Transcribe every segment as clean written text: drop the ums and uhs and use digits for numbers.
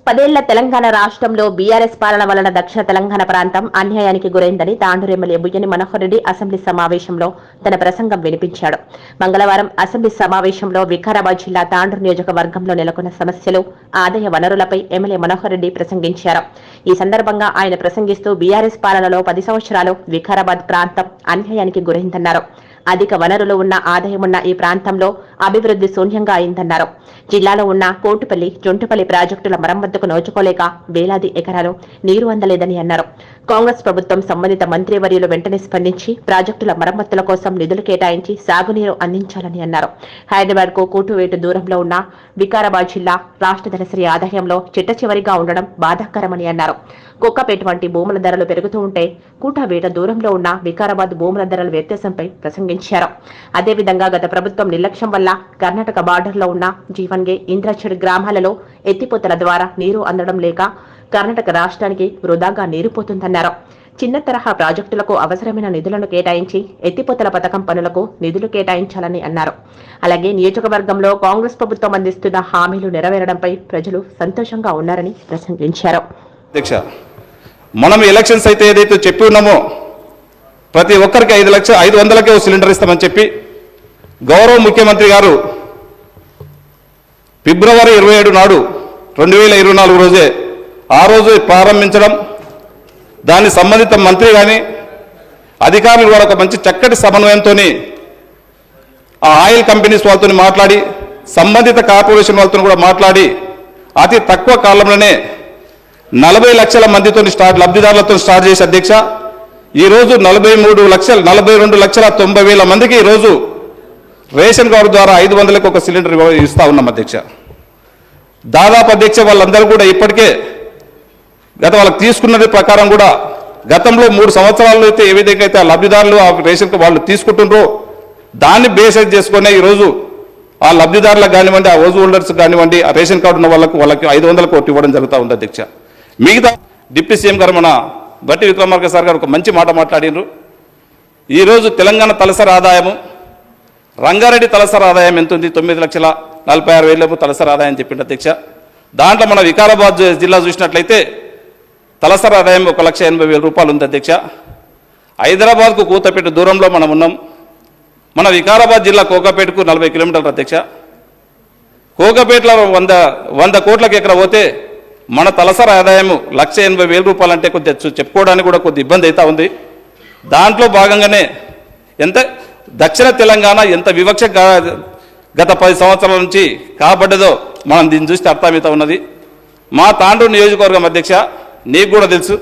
10 ఏళ్ల తెలంగాణ రాష్ట్రంలో బీఆర్ఎస్ పాలన వలన దక్షిణ తెలంగాణ ప్రాంతం అన్యాయానికి గురైందని తాండూరు ఎమ్మెల్యే బుయ్యని మనోహర్ రెడ్డి అసెంబ్లీ సమావేశంలో తన ప్రసంగం వినిపించాడు. మంగళవారం అసెంబ్లీ సమావేశంలో వికారాబాద్ జిల్లా తాండూరు నియోజకవర్గంలో నెలకొన్న సమస్యలు, ఆదాయ వనరులపై ఎమ్మెల్యే మనోహర్ రెడ్డి ప్రసంగించారు. ఈ సందర్భంగా ఆయన ప్రసంగిస్తూ బీఆర్ఎస్ పాలనలో 10 సంవత్సరాలు వికారాబాద్ ప్రాంతం అన్యాయానికి గురైందన్నారు. అధిక వనరులు ఉన్న, ఆదాయం ఉన్న ఈ ప్రాంతంలో అభివృద్ధి శూన్యంగా అయిందన్నారు. జిల్లాలో ఉన్న కోటుపల్లి, జొంటుపల్లి ప్రాజెక్టుల మరమ్మతుకు నోచుకోలేక వేలాది ఎకరాలు నీరు అందలేదని అన్నారు. కాంగ్రెస్ ప్రభుత్వం సంబంధిత మంత్రివర్యులు వెంటనే స్పందించి ప్రాజెక్టుల మరమ్మతుల కోసం నిధులు కేటాయించి సాగునీరు అందించాలని అన్నారు. హైదరాబాద్ కు కూటువేటు దూరంలో ఉన్న వికారాబాద్ జిల్లా రాష్ట్ర దినసరి ఆదాయంలో చిట్టచివరిగా ఉండడం బాధాకరమని అన్నారు. కుక్కపేట వంటి భూముల ధరలు పెరుగుతూ ఉంటే కూటవేట దూరంలో ఉన్న వికారాబాద్ భూముల ధరల వ్యత్యాసంపై ప్రసంగించారు. అదేవిధంగా గత ప్రభుత్వం నిర్లక్ష్యం వల్ల కర్ణాటక బార్డర్లో ఉన్న జీవన్గే, ఇంద్రచడ్ గ్రామాలలో ఎత్తిపోతల ద్వారా నీరు అందడం లేక కర్ణాటక రాష్ట్రానికి వృధాగా నీరు పోతుందన్నారు. చిన్న తరహా ప్రాజెక్టులకు అవసరమైన నిధులను కేటాయించి ఎత్తిపోతల పథకం పనులకు నిధులు కేటాయించాలని అన్నారు. అలాగే నియోజకవర్గంలో కాంగ్రెస్ ప్రభుత్వం అందిస్తున్న హామీలు నెరవేరడంపై ప్రజలు సంతోషంగా ఉన్నారని ప్రసంగించారు. మనం ఎలక్షన్స్ అయితే ఏదైతే చెప్పి ఉన్నామో ప్రతి ఒక్కరికి 500కే ఓ సిలిండర్ ఇస్తామని చెప్పి గౌరవ ముఖ్యమంత్రి గారు ఫిబ్రవరి 27 నాడు 2024 రోజే ఆ రోజు ప్రారంభించడం, దాన్ని సంబంధిత మంత్రి కానీ అధికారులు కూడా ఒక మంచి చక్కటి సమన్వయంతో ఆ ఆయిల్ కంపెనీస్ వాళ్ళతో మాట్లాడి, సంబంధిత కార్పొరేషన్ వాళ్ళతో కూడా మాట్లాడి అతి తక్కువ కాలంలోనే 40 లక్షల మందితో లబ్ధిదారులతో స్టార్ట్ చేసి అధ్యక్ష ఈరోజు 42,90,000 మందికి ఈరోజు రేషన్ కార్డు ద్వారా 500లకు ఒక సిలిండర్ ఇస్తా ఉన్నాం అధ్యక్ష. దాదాపు అధ్యక్ష వాళ్ళందరూ కూడా ఇప్పటికే వాళ్ళకి తీసుకున్నది ప్రకారం కూడా గతంలో 3 సంవత్సరాల్లో అయితే ఏ విధంగా అయితే ఆ లబ్ధిదారులు ఆ రేషన్ వాళ్ళు తీసుకుంటుండ్రో దాన్ని బేసైజ్ చేసుకునే ఈరోజు ఆ లబ్ధిదారులకు కానివ్వండి, ఆ హౌస్ హోల్డర్స్ కానివ్వండి, ఆ రేషన్ కార్డు ఉన్న వాళ్ళకి 500 కోట్లు ఇవ్వడం జరుగుతూ ఉంది అధ్యక్ష. మిగతా డిప్యూటీ సీఎం గారు మన బట్టి విక్రమార్క సార్ గారు ఒక మంచి మాట మాట్లాడినారు. ఈరోజు తెలంగాణ తలసరి ఆదాయము, రంగారెడ్డి తలసరి ఆదాయం ఎంత ఉంది? 9,46,000 తలసరి ఆదాయం చెప్పింది అధ్యక్ష. దాంట్లో మన వికారాబాద్ జిల్లా చూసినట్లయితే తలసరి ఆదాయం 1,80,000 ఉంది అధ్యక్ష. హైదరాబాద్కు కూతపేట దూరంలో మనం ఉన్నాం. మన వికారాబాద్ జిల్లా కోకాపేటకు 40 కిలోమీటర్లు అధ్యక్ష. కోకాపేటలో 100 కోట్లకు ఎకరా పోతే మన తలసరి ఆదాయం 1,80,000 అంటే కొద్దిగా చెప్పుకోవడానికి కూడా కొద్ది ఇబ్బంది అవుతా ఉంది. దాంట్లో భాగంగానే ఎంత దక్షిణ తెలంగాణ ఎంత వివక్ష గత 10 సంవత్సరాల నుంచి కాబడ్డదో మనం దీన్ని చూస్తే అర్థమవుతా ఉన్నది. మా తాండూరు నియోజకవర్గం అధ్యక్ష, నీకు కూడా తెలుసు,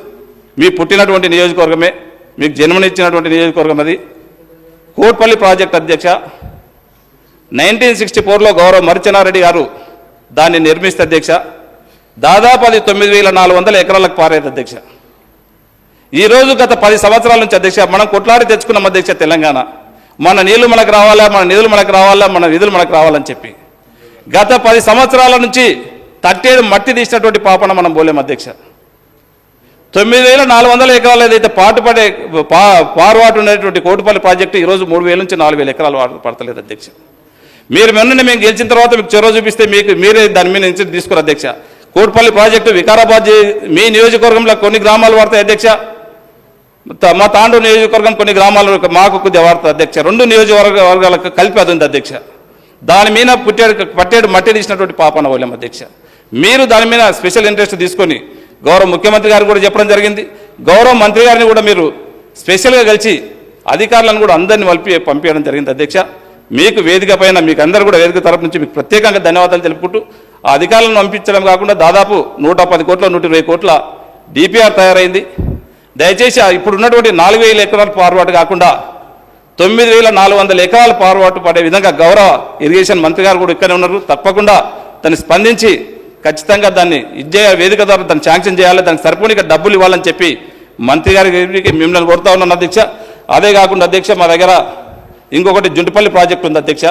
మీ పుట్టినటువంటి నియోజకవర్గమే, మీకు జన్మనిచ్చినటువంటి నియోజకవర్గం అది. కోట్పల్లి ప్రాజెక్ట్ అధ్యక్ష 1964లో గౌరవ మరిచెన్నారెడ్డి గారు దాన్ని నిర్మిస్తే అధ్యక్ష దాదాపు అది 9,400 ఎకరాలకు పారేది అధ్యక్ష. ఈరోజు గత 10 సంవత్సరాల నుంచి అధ్యక్ష మనం కొట్లాడి తెచ్చుకున్నాం అధ్యక్ష తెలంగాణ. మన నీళ్లు మనకు రావాలా, మన నిధులు మనకు రావాలా, మన విధులు మనకు రావాలని చెప్పి గత 10 సంవత్సరాల నుంచి 37 మట్టి తీసినటువంటి పాపన మనం పోలేం అధ్యక్ష. 9,400 ఎకరాలు ఏదైతే పాటుపడే పారువాటు ఉండేటువంటి కోటుపల్లి ప్రాజెక్టు ఈరోజు 3,000 నుంచి 4,000 ఎకరాలు పడతలేదు అధ్యక్ష. మీరు మొన్న మేము గెలిచిన తర్వాత మీకు చొరవ చూపిస్తే మీరే దాని మీద ఇన్సిడెంట్ తీసుకోరు అధ్యక్ష. కోట్పల్లి ప్రాజెక్టు వికారాబాద్ మీ నియోజకవర్గంలో కొన్ని గ్రామాలు వాడతాయి అధ్యక్ష, మా తాండూరు నియోజకవర్గం కొన్ని గ్రామాలు మాకు కొద్దిగా వాడుతుంది అధ్యక్ష. 2 నియోజకవర్గాలకు కలిపి అది ఉంది అధ్యక్ష. దాని మీద పట్టేడు మట్టి తీసినటువంటి పాపన వాళ్ళం అధ్యక్ష. మీరు దాని మీద స్పెషల్ ఇంట్రెస్ట్ తీసుకొని గౌరవ ముఖ్యమంత్రి గారు కూడా చెప్పడం జరిగింది. గౌరవ మంత్రి గారిని కూడా మీరు స్పెషల్గా కలిసి అధికారులను కూడా అందరినీ పంపించడం జరిగింది అధ్యక్ష. మీకు వేదిక పైన మీకు అందరూ కూడా వేదిక తరపు నుంచి మీకు ప్రత్యేకంగా ధన్యవాదాలు తెలుపుకుంటూ ఆ అధికారులను పంపించడం కాకుండా దాదాపు 110 కోట్ల 120 కోట్ల డిపిఆర్ తయారైంది. దయచేసి ఇప్పుడు ఉన్నటువంటి 4,000 ఎకరాల పారువాటు కాకుండా 9,400 ఎకరాల పారువాటు పడే విధంగా గౌరవ ఇరిగేషన్ మంత్రి గారు కూడా ఇక్కడే ఉన్నారు. తప్పకుండా దాన్ని స్పందించి ఖచ్చితంగా దాన్ని వేదిక ద్వారా దాన్ని శాంక్షన్ చేయాలి, దానికి సరిపోనిగా డబ్బులు ఇవ్వాలని చెప్పి మంత్రి గారికి మిమ్మల్ని కోరుతా ఉన్నాను అధ్యక్ష. అదే కాకుండా అధ్యక్ష మా దగ్గర ఇంకొకటి జుంటుపల్లి ప్రాజెక్టు ఉంది అధ్యక్ష.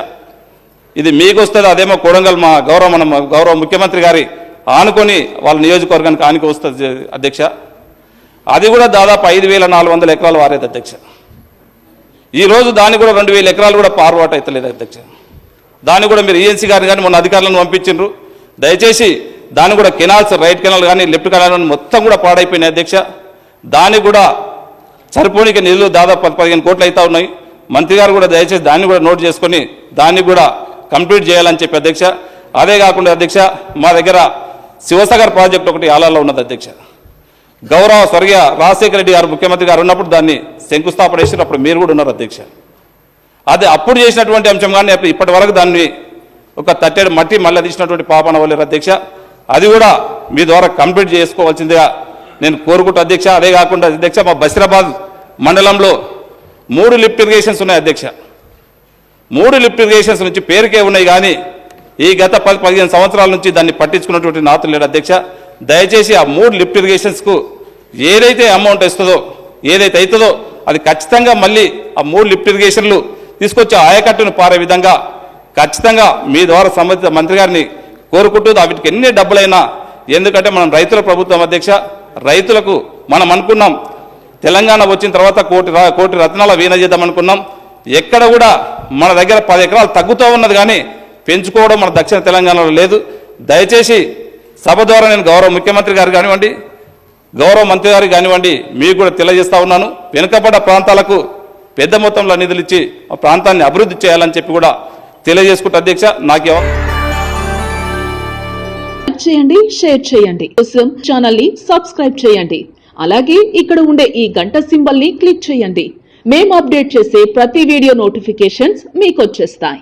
ఇది మీకు వస్తుంది, అదేమో కొడంగల్ మా గౌరవ ముఖ్యమంత్రి గారి ఆనుకొని వాళ్ళ నియోజకవర్గానికి ఆనుకు వస్తుంది అధ్యక్ష. అది కూడా దాదాపు 5,400 ఎకరాలు వారేది అధ్యక్ష. ఈరోజు దాన్ని కూడా 2,000 ఎకరాలు కూడా పారువాటు అవుతలేదు అధ్యక్ష. దాన్ని కూడా మీరు ఈఎన్సీ గారిని కానీ మొన్న అధికారులను పంపించారు. దయచేసి దాన్ని కూడా కెనాల్స్, రైట్ కెనాల్ కానీ లెఫ్ట్ కెనాల్ కానీ మొత్తం కూడా పాడైపోయినాయి అధ్యక్ష. దానికి కూడా సరిపోనికి నిధులు దాదాపు 15 కోట్లు అవుతా ఉన్నాయి. మంత్రి గారు కూడా దయచేసి దాన్ని కూడా నోట్ చేసుకొని దాన్ని కూడా కంప్లీట్ చేయాలని చెప్పి అధ్యక్ష. అదే కాకుండా అధ్యక్ష, మా దగ్గర శివసాగర్ ప్రాజెక్ట్ ఒకటి ఆలాలో ఉన్నది అధ్యక్ష. గౌరవ స్వర్గీయ రాజశేఖర రెడ్డి గారు ముఖ్యమంత్రి గారు ఉన్నప్పుడు దాన్ని శంకుస్థాపన చేసి అప్పుడు మీరు కూడా ఉన్నారు అధ్యక్ష. అది అప్పుడు చేసినటువంటి అంశం కానీ ఇప్పటి వరకు దాన్ని ఒక తట్టెడు మట్టి మళ్ళీ తీసినటువంటి పాపన వాళ్ళు అధ్యక్ష. అది కూడా మీ ద్వారా కంప్లీట్ చేసుకోవాల్సిందిగా నేను కోరుకుంటా అధ్యక్ష. అదే కాకుండా అధ్యక్ష, మా బసిరాబాద్ మండలంలో 3 లిఫ్ట్ ఇరిగేషన్స్ ఉన్నాయి అధ్యక్ష. 3 లిఫ్ట్ ఇరిగేషన్స్ నుంచి పేరుకే ఉన్నాయి కానీ ఈ గత 10-15 సంవత్సరాల నుంచి దాన్ని పట్టించుకున్నటువంటి నాతులు లేడు అధ్యక్ష. దయచేసి ఆ 3 లిఫ్ట్ ఇరిగేషన్స్కు ఏదైతే అమౌంట్ ఇస్తుందో, ఏదైతే అవుతుందో అది ఖచ్చితంగా మళ్ళీ ఆ 3 లిఫ్ట్ ఇరిగేషన్లు తీసుకొచ్చి ఆయకట్టును పారే విధంగా ఖచ్చితంగా మీ ద్వారా సంబంధిత మంత్రి గారిని కోరుకుంటూ వీటికి ఎన్ని డబ్బులైనా, ఎందుకంటే మనం రైతుల ప్రభుత్వం అధ్యక్ష. రైతులకు మనం అనుకున్నాం తెలంగాణ వచ్చిన తర్వాత కోటి రత్నాల వీణ చేద్దాం అనుకున్నాం. ఎక్కడ కూడా మన దగ్గర 10 ఎకరాలు తగ్గుతూ ఉన్నది కానీ పెంచుకోవడం మన దక్షిణ తెలంగాణలో లేదు. దయచేసి సభ ద్వారా నేను గౌరవ ముఖ్యమంత్రి గారు కానివ్వండి, గౌరవ మంత్రి గారికి కానివ్వండి, మీకు కూడా తెలియజేస్తా ఉన్నాను. వెనుకబడ్డ ప్రాంతాలకు పెద్ద మొత్తంలో నిధులు ఇచ్చి ఆ ప్రాంతాన్ని అభివృద్ధి చేయాలని చెప్పి కూడా తెలియజేసుకుంటా అధ్యక్ష. నాకు చేయండి, షేర్ చేయండి, కోసం ఛానల్ ని సబ్స్క్రైబ్ చేయండి. అలాగే ఇక్కడ ఉండే ఈ గంట సింబల్ ని క్లిక్ చేయండి. మేము అప్డేట్ చేసే ప్రతి వీడియో నోటిఫికేషన్స్ మీకు వచ్చేస్తాయి.